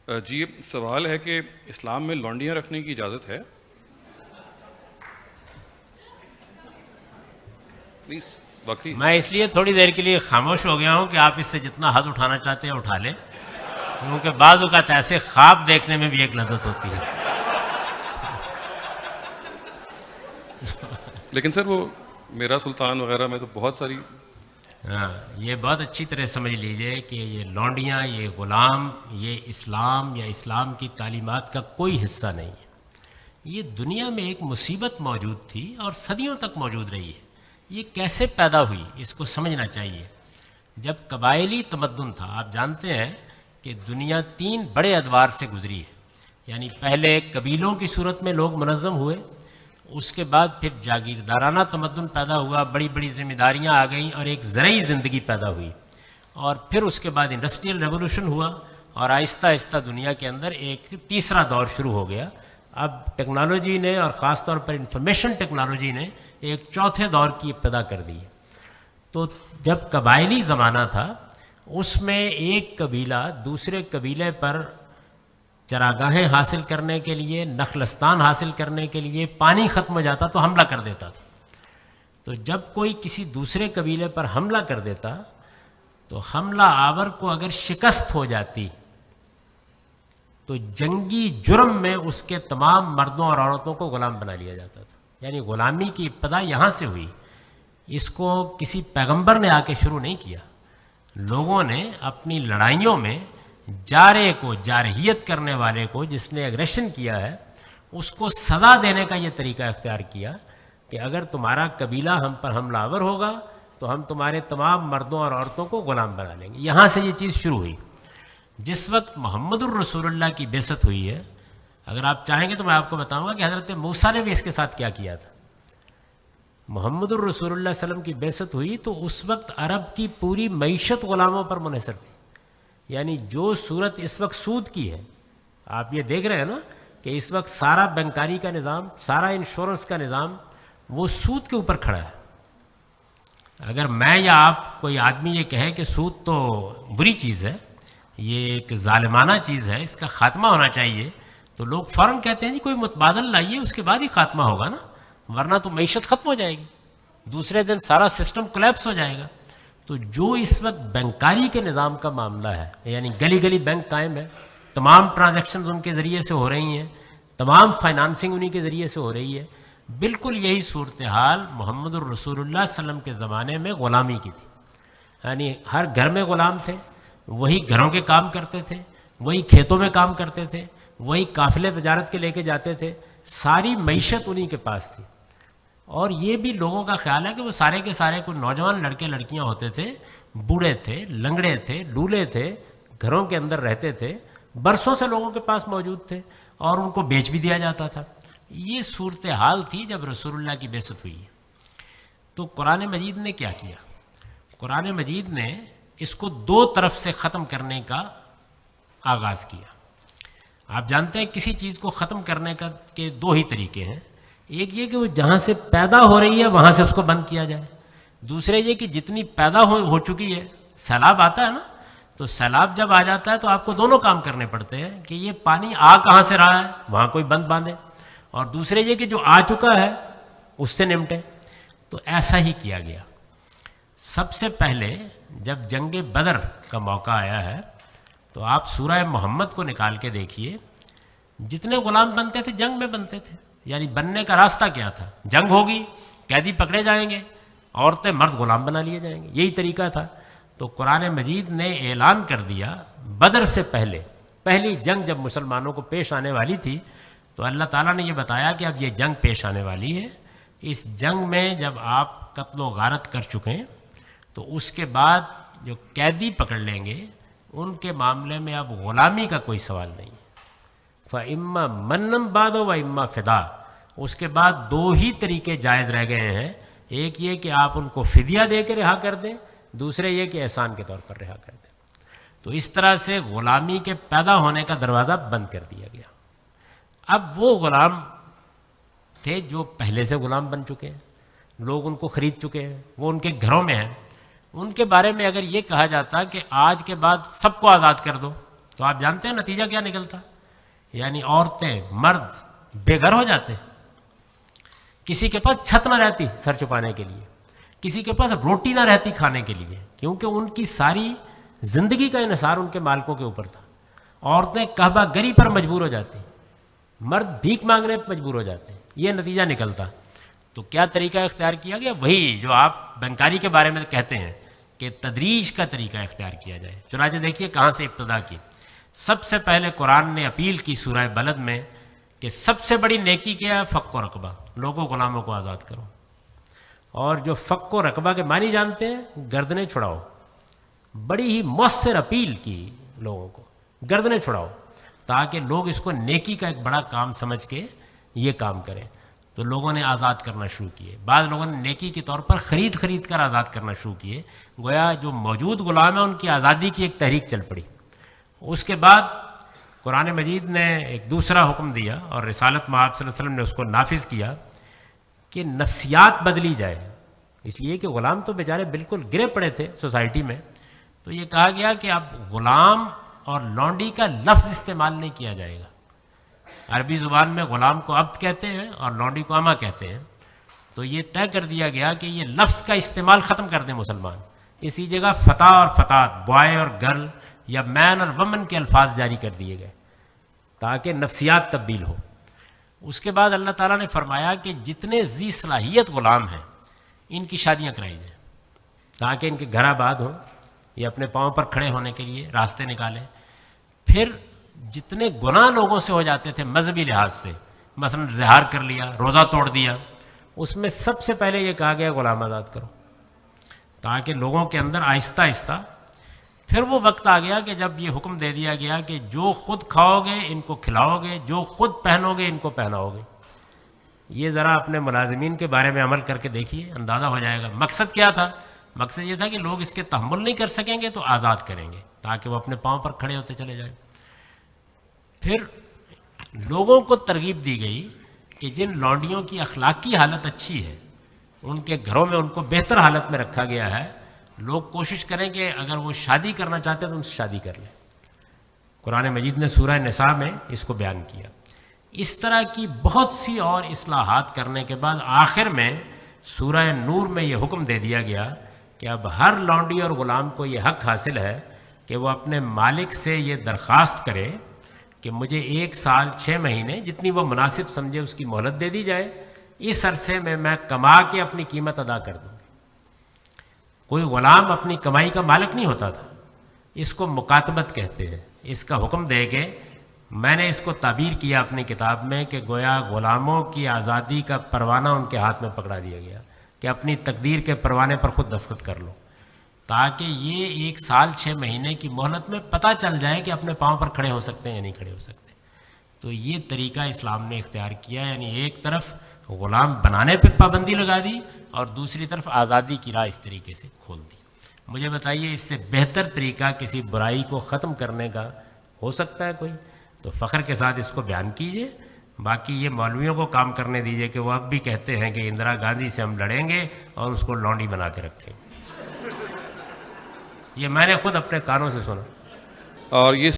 جی سوال ہے کہ اسلام میں لونڈیاں رکھنے کی اجازت ہے؟ پلیز واقعی میں اس لیے تھوڑی دیر کے لیے خاموش ہو گیا ہوں کہ آپ اس سے جتنا حد اٹھانا چاہتے ہیں اٹھا لیں، کیونکہ بعض اوقات ایسے خواب دیکھنے میں بھی ایک لذت ہوتی ہے۔ لیکن سر وہ میرا سلطان وغیرہ میں تو بہت ساری ہاں، یہ بہت اچھی طرح سمجھ لیجئے کہ یہ لونڈیاں، یہ غلام، یہ اسلام یا اسلام کی تعلیمات کا کوئی حصہ نہیں ہے۔ یہ دنیا میں ایک مصیبت موجود تھی اور صدیوں تک موجود رہی ہے۔ یہ کیسے پیدا ہوئی اس کو سمجھنا چاہیے۔ جب قبائلی تمدن تھا، آپ جانتے ہیں کہ دنیا 3 بڑے ادوار سے گزری ہے، یعنی پہلے قبیلوں کی صورت میں لوگ منظم ہوئے، اس کے بعد پھر جاگیردارانہ تمدن پیدا ہوا، بڑی بڑی ذمہ داریاں آ گئیں اور ایک زرعی زندگی پیدا ہوئی، اور پھر اس کے بعد انڈسٹریل ریولوشن ہوا، اور آہستہ آہستہ دنیا کے اندر ایک تیسرا دور شروع ہو گیا۔ اب ٹیکنالوجی نے اور خاص طور پر انفارمیشن ٹیکنالوجی نے ایک چوتھے دور کی ابتدا کر دی۔ تو جب قبائلی زمانہ تھا، اس میں ایک قبیلہ دوسرے قبیلے پر چراگاہیں حاصل کرنے کے لیے، نخلستان حاصل کرنے کے لیے، پانی ختم ہو جاتا تو حملہ کر دیتا تھا۔ تو جب کوئی کسی دوسرے قبیلے پر حملہ کر دیتا تو حملہ آور کو اگر شکست ہو جاتی تو جنگی جرم میں اس کے تمام مردوں اور عورتوں کو غلام بنا لیا جاتا تھا۔ یعنی غلامی کی ابتدا یہاں سے ہوئی۔ اس کو کسی پیغمبر نے آ کے شروع نہیں کیا، لوگوں نے اپنی لڑائیوں میں جارے کو، جارحیت کرنے والے کو، جس نے اگریشن کیا ہے، اس کو سزا دینے کا یہ طریقہ اختیار کیا کہ اگر تمہارا قبیلہ ہم پر حملہ آور ہوگا تو ہم تمہارے تمام مردوں اور عورتوں کو غلام بنا لیں گے۔ یہاں سے یہ چیز شروع ہوئی۔ جس وقت محمد الرسول اللہ کی بعثت ہوئی ہے، اگر آپ چاہیں گے تو میں آپ کو بتاؤں گا کہ حضرت موسیٰ نے بھی اس کے ساتھ کیا کیا تھا۔ محمد الرسول اللہ صلی اللہ علیہ وسلم کی بعثت ہوئی تو اس وقت عرب کی پوری معیشت غلاموں پر منحصر تھی۔ یعنی جو صورت اس وقت سود کی ہے، آپ یہ دیکھ رہے ہیں نا کہ اس وقت سارا بینکاری کا نظام، سارا انشورنس کا نظام وہ سود کے اوپر کھڑا ہے۔ اگر میں یا آپ کوئی آدمی یہ کہے کہ سود تو بری چیز ہے، یہ ایک ظالمانہ چیز ہے، اس کا خاتمہ ہونا چاہیے، تو لوگ فوراً کہتے ہیں جی کوئی متبادل لائیے، اس کے بعد ہی خاتمہ ہوگا نا، ورنہ تو معیشت ختم ہو جائے گی، دوسرے دن سارا سسٹم کولیپس ہو جائے گا۔ تو جو اس وقت بینکاری کے نظام کا معاملہ ہے، یعنی گلی گلی بینک قائم ہے، تمام ٹرانزیکشنز ان کے ذریعے سے ہو رہی ہیں، تمام فائنانسنگ انہی کے ذریعے سے ہو رہی ہے، بالکل یہی صورتحال محمد الرسول اللہ صلی اللہ علیہ وسلم کے زمانے میں غلامی کی تھی۔ یعنی ہر گھر میں غلام تھے، وہی گھروں کے کام کرتے تھے، وہی کھیتوں میں کام کرتے تھے، وہی قافلے تجارت کے لے کے جاتے تھے، ساری معیشت انہی کے پاس تھی۔ اور یہ بھی لوگوں کا خیال ہے کہ وہ سارے کے سارے کوئی نوجوان لڑکے لڑکیاں ہوتے تھے، بوڑھے تھے، لنگڑے تھے، لولے تھے، گھروں کے اندر رہتے تھے، برسوں سے لوگوں کے پاس موجود تھے، اور ان کو بیچ بھی دیا جاتا تھا۔ یہ صورتحال تھی جب رسول اللہ کی بعثت ہوئی۔ تو قرآن مجید نے کیا کیا؟ قرآن مجید نے اس کو 2 طرف سے ختم کرنے کا آغاز کیا۔ آپ جانتے ہیں کسی چیز کو ختم کرنے کے 2 ہی طریقے ہیں۔ ایک یہ کہ وہ جہاں سے پیدا ہو رہی ہے وہاں سے اس کو بند کیا جائے، دوسرے یہ کہ جتنی پیدا ہو چکی ہے، سیلاب آتا ہے نا، تو سیلاب جب آ جاتا ہے تو آپ کو دونوں کام کرنے پڑتے ہیں کہ یہ پانی آ کہاں سے رہا ہے، وہاں کوئی بند باندھے، اور دوسرے یہ کہ جو آ چکا ہے اس سے نمٹے۔ تو ایسا ہی کیا گیا۔ سب سے پہلے جب جنگ بدر کا موقع آیا ہے تو آپ سورہ محمد کو نکال کے دیکھیے، جتنے غلام بنتے تھے جنگ میں بنتے تھے۔ یعنی بننے کا راستہ کیا تھا؟ جنگ ہوگی، قیدی پکڑے جائیں گے، عورتیں مرد غلام بنا لیے جائیں گے، یہی طریقہ تھا۔ تو قرآن مجید نے اعلان کر دیا بدر سے پہلے، پہلی جنگ جب مسلمانوں کو پیش آنے والی تھی تو اللہ تعالیٰ نے یہ بتایا کہ اب یہ جنگ پیش آنے والی ہے۔ اس جنگ میں جب آپ قتل و غارت کر چکے ہیں تو اس کے بعد جو قیدی پکڑ لیں گے ان کے معاملے میں اب غلامی کا کوئی سوال نہیں۔ فَإِمَّا مَنًّا بَعْدُ وَإِمَّا فِدَاءً، اس کے بعد 2 ہی طریقے جائز رہ گئے ہیں۔ ایک یہ کہ آپ ان کو فدیہ دے کے رہا کر دیں، دوسرے یہ کہ احسان کے طور پر رہا کر دیں۔ تو اس طرح سے غلامی کے پیدا ہونے کا دروازہ بند کر دیا گیا۔ اب وہ غلام تھے جو پہلے سے غلام بن چکے ہیں، لوگ ان کو خرید چکے ہیں، وہ ان کے گھروں میں ہیں، ان کے بارے میں اگر یہ کہا جاتا کہ آج کے بعد سب کو آزاد کر دو تو آپ جانتے ہیں نتیجہ کیا نکلتا؟ یعنی عورتیں مرد بے گھر ہو جاتے، کسی کے پاس چھت نہ رہتی سر چھپانے کے لیے، کسی کے پاس روٹی نہ رہتی کھانے کے لیے، کیونکہ ان کی ساری زندگی کا انحصار ان کے مالکوں کے اوپر تھا۔ عورتیں کعبہ گری پر مجبور ہو جاتی، مرد بھیک مانگنے پر مجبور ہو جاتے، یہ نتیجہ نکلتا۔ تو کیا طریقہ اختیار کیا گیا؟ وہی جو آپ بینکاری کے بارے میں کہتے ہیں کہ تدریج کا طریقہ اختیار کیا جائے۔ چنانچہ دیکھیے کہاں سے ابتدا کی۔ سب سے پہلے قرآن نے اپیل کی سورہ بلد میں کہ سب سے بڑی نیکی کیا ہے؟ فک و رقبہ، لوگوں غلاموں کو آزاد کرو۔ اور جو فک و رقبہ کے معنی جانتے ہیں؟ گردنیں چھڑاؤ۔ بڑی ہی مؤثر اپیل کی لوگوں کو، گردنیں چھڑاؤ، تاکہ لوگ اس کو نیکی کا ایک بڑا کام سمجھ کے یہ کام کریں۔ تو لوگوں نے آزاد کرنا شروع کیے، بعض لوگوں نے نیکی کے طور پر خرید کر آزاد کرنا شروع کیے، گویا جو موجود غلام ہیں ان کی آزادی کی ایک تحریک چل پڑی۔ اس کے بعد قرآن مجید نے ایک دوسرا حکم دیا، اور رسالت مآب صلی اللہ علیہ وسلم نے اس کو نافذ کیا، کہ نفسیات بدلی جائے، اس لیے کہ غلام تو بیچارے بالکل گرے پڑے تھے سوسائٹی میں۔ تو یہ کہا گیا کہ اب غلام اور لونڈی کا لفظ استعمال نہیں کیا جائے گا۔ عربی زبان میں غلام کو عبد کہتے ہیں اور لونڈی کو اما کہتے ہیں، تو یہ طے کر دیا گیا کہ یہ لفظ کا استعمال ختم کر دیں مسلمان، اسی جگہ فتح اور فتات، بوائے اور گرل یا مین اور ومن کے الفاظ جاری کر دیے گئے تاکہ نفسیات تبدیل ہو۔ اس کے بعد اللہ تعالیٰ نے فرمایا کہ جتنے ذی صلاحیت غلام ہیں ان کی شادیاں کرائی جائیں تاکہ ان کے گھر آباد ہوں، یہ اپنے پاؤں پر کھڑے ہونے کے لیے راستے نکالیں۔ پھر جتنے گناہ لوگوں سے ہو جاتے تھے مذہبی لحاظ سے، مثلا زہار کر لیا، روزہ توڑ دیا، اس میں سب سے پہلے یہ کہا گیا غلام آزاد کرو، تاکہ لوگوں کے اندر آہستہ آہستہ پھر وہ وقت آ گیا کہ جب یہ حکم دے دیا گیا کہ جو خود کھاؤ گے ان کو کھلاؤ گے، جو خود پہنو گے ان کو پہناؤ گے۔ یہ ذرا اپنے ملازمین کے بارے میں عمل کر کے دیکھیے، اندازہ ہو جائے گا۔ مقصد کیا تھا؟ مقصد یہ تھا کہ لوگ اس کے تحمل نہیں کر سکیں گے تو آزاد کریں گے تاکہ وہ اپنے پاؤں پر کھڑے ہوتے چلے جائیں۔ پھر لوگوں کو ترغیب دی گئی کہ جن لونڈیوں کی اخلاقی حالت اچھی ہے ان کے گھروں میں ان کو بہتر حالت میں رکھا گیا ہے، لوگ کوشش کریں کہ اگر وہ شادی کرنا چاہتے ہیں تو ان سے شادی کر لیں۔ قرآن مجید نے سورہ نساء میں اس کو بیان کیا۔ اس طرح کی بہت سی اور اصلاحات کرنے کے بعد آخر میں سورہ نور میں یہ حکم دے دیا گیا کہ اب ہر لونڈی اور غلام کو یہ حق حاصل ہے کہ وہ اپنے مالک سے یہ درخواست کرے کہ مجھے 1 سال 6 مہینے جتنی وہ مناسب سمجھے اس کی مہلت دے دی جائے، اس عرصے میں کما کے اپنی قیمت ادا کر دوں۔ کوئی غلام اپنی کمائی کا مالک نہیں ہوتا تھا، اس کو مکاتبت کہتے ہیں۔ اس کا حکم دے کے میں نے اس کو تعبیر کیا اپنی کتاب میں کہ گویا غلاموں کی آزادی کا پروانہ ان کے ہاتھ میں پکڑا دیا گیا کہ اپنی تقدیر کے پروانے پر خود دستخط کر لو، تاکہ یہ 1 سال 6 مہینے کی مہلت میں پتہ چل جائے کہ اپنے پاؤں پر کھڑے ہو سکتے ہیں یا نہیں کھڑے ہو سکتے۔ تو یہ طریقہ اسلام نے اختیار کیا، یعنی ایک طرف غلام بنانے پہ پابندی لگا دی اور دوسری طرف آزادی کی راہ اس طریقے سے کھول دی۔ مجھے بتائیے اس سے بہتر طریقہ کسی برائی کو ختم کرنے کا ہو سکتا ہے کوئی؟ تو فخر کے ساتھ اس کو بیان کیجئے۔ باقی یہ مولویوں کو کام کرنے دیجئے کہ وہ اب بھی کہتے ہیں کہ اندرا گاندھی سے ہم لڑیں گے اور اس کو لونڈی بنا کے رکھیں گے۔ یہ میں نے خود اپنے کانوں سے سنا۔ اور یہ